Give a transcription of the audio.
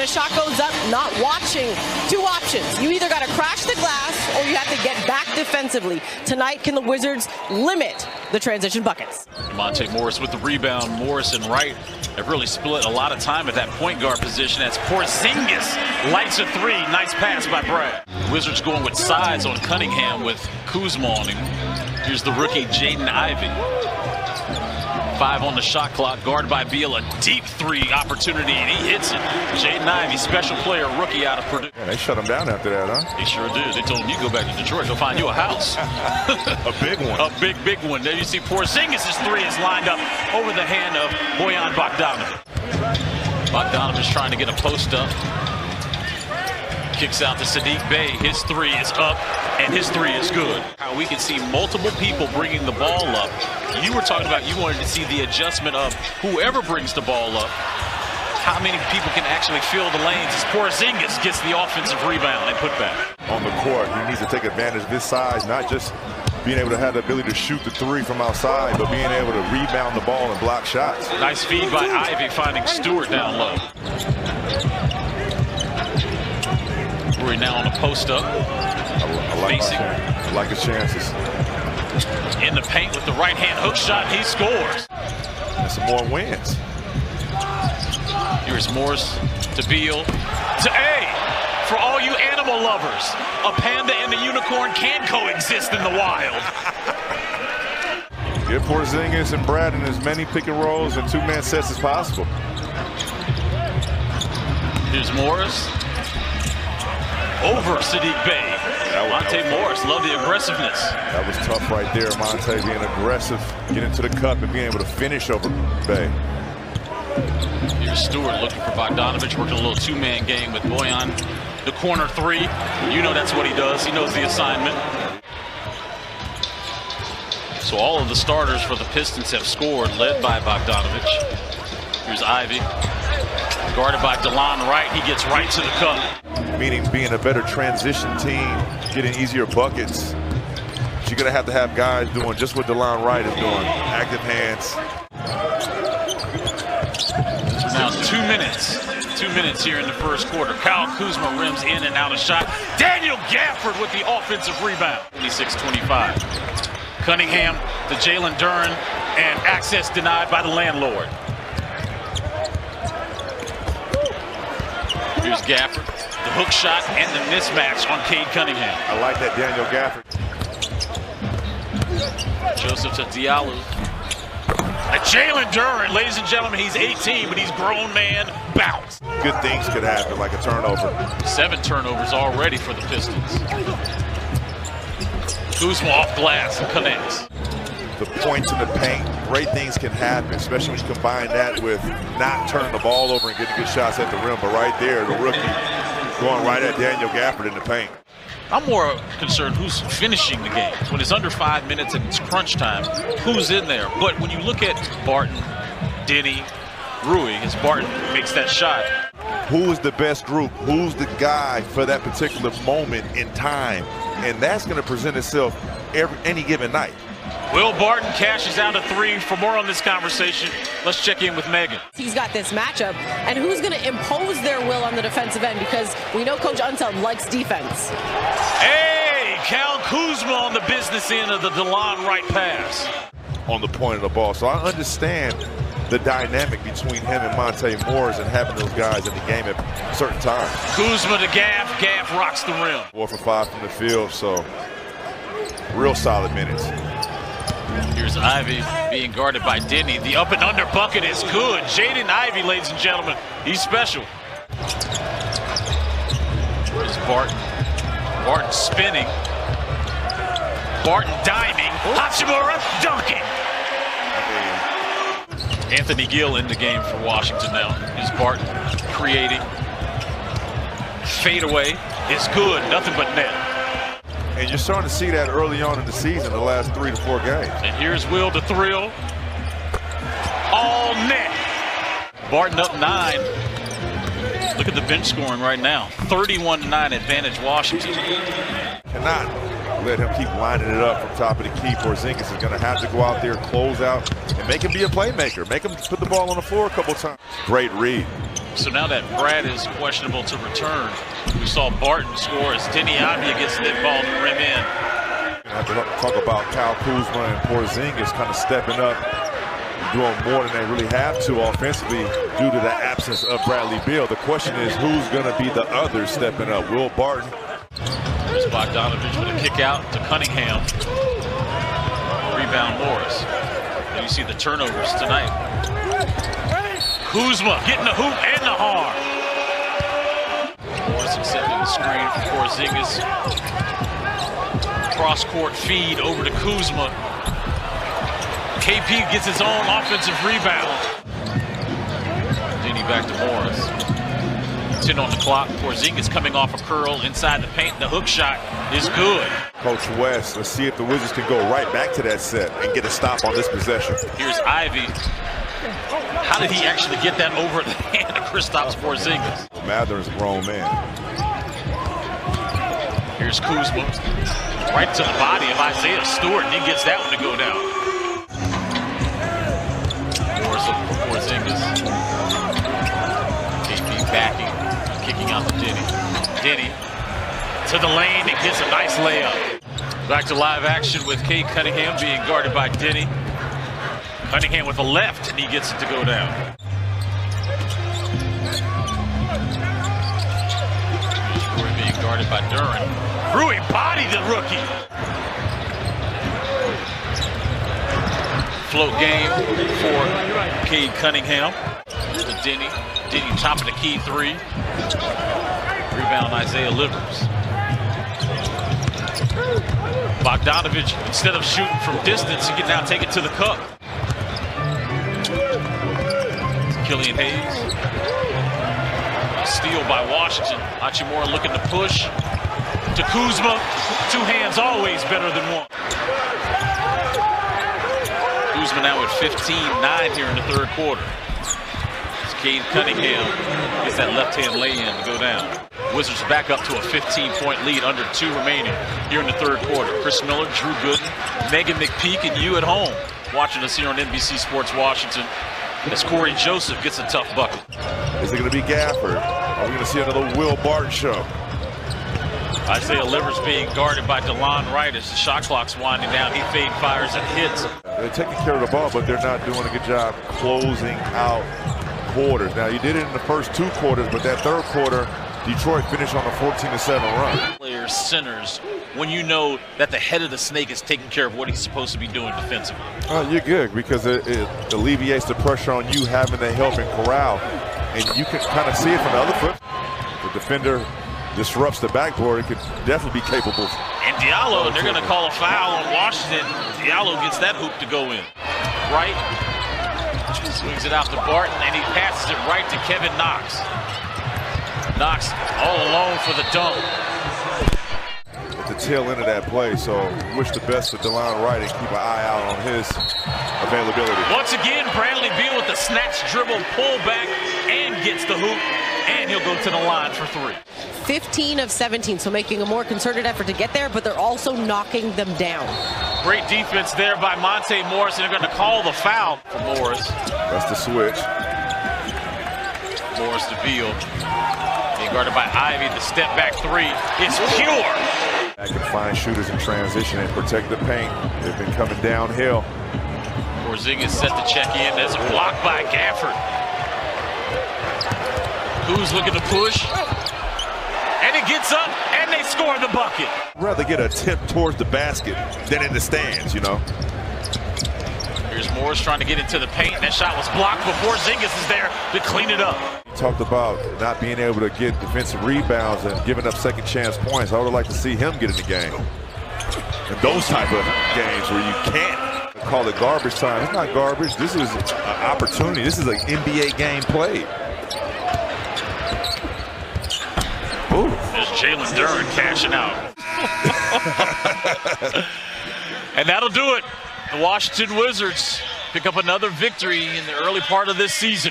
a shot goes up, not watching. Two options. You either got to crash the glass or you have to get back defensively. Tonight, can the Wizards limit the transition buckets? Monte Morris with the rebound. Morris and Wright have really split a lot of time at that point guard position as Porzingis lights a three. Nice pass by Brad. Wizards going with size on Cunningham with Kuzma on him. Here's the rookie Jaden Ivey. 5 on the shot clock, guarded by Beal. A deep three opportunity, and he hits it. Jaden Ivey, special player, rookie out of Purdue. Yeah, they shut him down after that, huh? They sure did. They told him, you go back to Detroit, he'll find you a house. A big one. A big one. There you see Porzingis' three is lined up over the hand of Bojan Bogdanovic. Bogdanovic trying to get a post up. Kicks out to Saddiq Bey. His three is up, and his three is good. How we can see multiple people bringing the ball up. You were talking about you wanted to see the adjustment of whoever brings the ball up. How many people can actually fill the lanes as Porzingis gets the offensive rebound and put back. On the court, he needs to take advantage of his size, not just being able to have the ability to shoot the three from outside, but being able to rebound the ball and block shots. Nice feed by Ivy, finding Stewart down low. We're now on a post-up. I like his chances. In the paint with the right-hand hook shot, he scores. And some more wins. Here's Morris to Beal to A. For all you animal lovers, a panda and a unicorn can coexist in the wild. Get Porzingis and Brad in as many pick and rolls and two-man sets as possible. Here's Morris. Over Saddiq Bey. Monte Morris, love the aggressiveness. That was tough right there, Monte being aggressive, getting to the cup and being able to finish over Bey. Here's Stewart looking for Bogdanovic, working a little two-man game with Bojan. The corner three, you know that's what he does. He knows the assignment. So all of the starters for the Pistons have scored, led by Bogdanovic. Here's Ivy. Guarded by DeLon Wright, he gets right to the cup. Meaning being a better transition team, getting easier buckets. But you're going to have guys doing just what DeLon Wright is doing, active hands. Now 2 minutes. 2 minutes here in the first quarter. Kyle Kuzma rims in and out of shot. Daniel Gafford with the offensive rebound. 26-25. Cunningham to Jalen Duren, and access denied by the landlord. Here's Gafford, the hook shot and the mismatch on Cade Cunningham. I like that Daniel Gafford. Joseph to Diallo. Jalen Duren, ladies and gentlemen, he's 18, but he's grown man bounce. Good things could happen, like a turnover. 7 turnovers already for the Pistons. Kuzma off glass and connects. The points in the paint, great things can happen, especially when you combine that with not turning the ball over and getting good shots at the rim. But right there, the rookie going right at Daniel Gafford in the paint. I'm more concerned who's finishing the game. When it's under 5 minutes and it's crunch time, who's in there? But when you look at Barton, Denny, Rui, as Barton makes that shot. Who is the best group? Who's the guy for that particular moment in time? And that's going to present itself any given night. Will Barton cashes out a three. For more on this conversation, let's check in with Megan. He's got this matchup, and who's going to impose their will on the defensive end, because we know Coach Unseld likes defense. Hey, Kyle Kuzma on the business end of the DeLon Wright pass. On the point of the ball. So I understand the dynamic between him and Monte Morris and having those guys in the game at certain times. Kuzma to Gaff. Gaff rocks the rim. 4 for 5 from the field, so real solid minutes. Here's Ivy being guarded by Denny. The up and under bucket is good. Jaden Ivey, ladies and gentlemen, he's special. Here's Barton. Barton spinning. Barton diming. Hachimura dunking. Anthony Gill in the game for Washington now. Here's Barton creating. Fadeaway is good. Nothing but net. And you're starting to see that early on in the season, the last 3 to 4 games. And here's Will to Thrill. All net. Barton up 9. Look at the bench scoring right now. 31-9 advantage Washington. Cannot let him keep lining it up from top of the key. Porzingis is going to have to go out there, close out, and make him be a playmaker. Make him put the ball on the floor a couple times. Great read. So now that Brad is questionable to return, we saw Barton score as Denny Avdia gets that ball to rim in. I have to talk about Kyle Kuzma and Porzingis kind of stepping up, doing more than they really have to offensively due to the absence of Bradley Beal. The question is, who's going to be the other stepping up? Will Barton? There's Bogdanovich with a kick out to Cunningham. Rebound Morris. And you see the turnovers tonight. Kuzma getting the hoop and the harm. Morris accepting the screen for Porzingis. Cross-court feed over to Kuzma. KP gets his own offensive rebound. Denny back to Morris. 10 on the clock. Porzingis coming off a curl inside the paint. The hook shot is good. Coach West, let's see if the Wizards can go right back to that set and get a stop on this possession. Here's Ivy. How did he actually get that over the hand of Kristaps Porzingis? Mather's a grown man. Here's Kuzma. Right to the body of Isaiah Stewart, and he gets that one to go down. Morris looking for Porzingis. KP backing, kicking out to Denny. Denny to the lane and gets a nice layup. Back to live action with Cade Cunningham being guarded by Denny. Cunningham with a left, and he gets it to go down. Rui being guarded by Duran. Rui bodied the rookie. Float game for Cade Cunningham. To Denny. Denny top of the key three. Rebound Isaiah Livers. Bogdanovich, instead of shooting from distance, he can now take it to the cup. Killian Hayes. A steal by Washington. Hachimura looking to push. To Kuzma. Two hands always better than one. Kuzma now at 15-9 here in the third quarter. Cade Cunningham gets that left-hand lay-in to go down. Wizards back up to a 15-point lead, under 2 remaining here in the third quarter. Chris Miller, Drew Gooden, Megan McPeak, and you at home watching us here on NBC Sports Washington as Corey Joseph gets a tough bucket. Is it going to be Gafford? Are we going to see another Will Barton show? Isaiah Livers being guarded by DeLon Wright as the shot clock's winding down. He fade fires and hits. They're taking care of the ball, but they're not doing a good job closing out quarters. Now, you did it in the first 2 quarters, but that third quarter, Detroit finished on a 14-7 run. Players, centers, when you know that the head of the snake is taking care of what he's supposed to be doing defensively. You're good because it alleviates the pressure on you having to help and corral. And you can kind of see it from the other foot. The defender disrupts the backboard. It could definitely be capable. And Diallo, and they're going to call a foul on Washington. Diallo gets that hoop to go in. Right. Swings it out to Barton, and he passes it right to Kevin Knox. Knox all alone for the dunk. At the tail end of that play, so wish the best for DeLon Wright and keep an eye out on his availability. Once again, Bradley Beal with the snatch, dribble, pull back, and gets the hoop, and he'll go to the line for 3. 15 of 17, so making a more concerted effort to get there, but they're also knocking them down. Great defense there by Monte Morris, and they're going to call the foul for Morris. That's the switch. Morris to Beal. Being guarded by Ivy. The step back 3 is pure. I can find shooters in transition and protect the paint. They've been coming downhill. Porzingis set to check in. There's a block by Gafford. Who's looking to push? And it gets up, and they score the bucket. I'd rather get a tip towards the basket than in the stands, you know. Here's Morris trying to get into the paint. That shot was blocked before Porzingis is there to clean it up. Talked about not being able to get defensive rebounds and giving up second chance points. I would like to see him get in the game. And those type of games where you can't call it garbage time. It's not garbage. This is an opportunity. This is an NBA game played. Ooh. There's Jalen Duran cashing out. And that'll do it. The Washington Wizards pick up another victory in the early part of this season.